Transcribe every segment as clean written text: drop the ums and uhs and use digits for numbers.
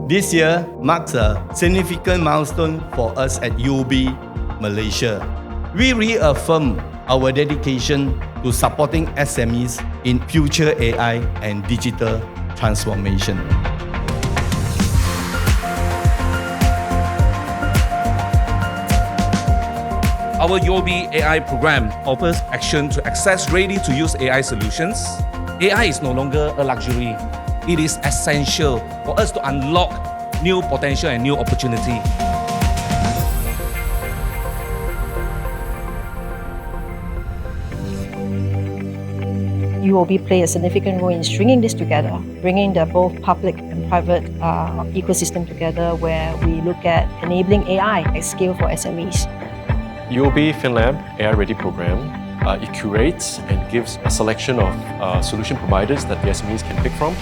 This year marks a significant milestone for us at UOB Malaysia. We reaffirm our dedication to supporting SMEs in future AI and digital transformation. Our UOB AI program offers action to access ready-to-use AI solutions. AI is no longer a luxury. It is essential for us to unlock new potential and new opportunity. UOB play a significant role in stringing this together, bringing the both public and private ecosystem together, where we look at enabling AI at scale for SMEs. UOB FinLab AI Ready program, it curates and gives a selection of solution providers that the SMEs can pick from.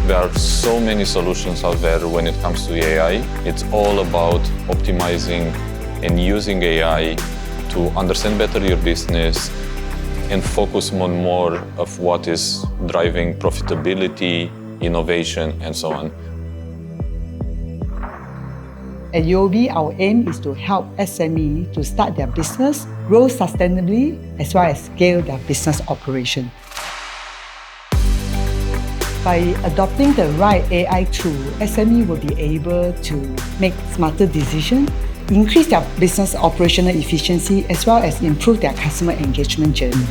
There are so many solutions out there when it comes to AI. It's all about optimizing and using AI to understand better your business and focus on more of what is driving profitability, innovation, and so on. At UOB, our aim is to help SME to start their business, grow sustainably, as well as scale their business operation. By adopting the right AI tool, SME will be able to make smarter decisions, increase their business operational efficiency, as well as improve their customer engagement journey.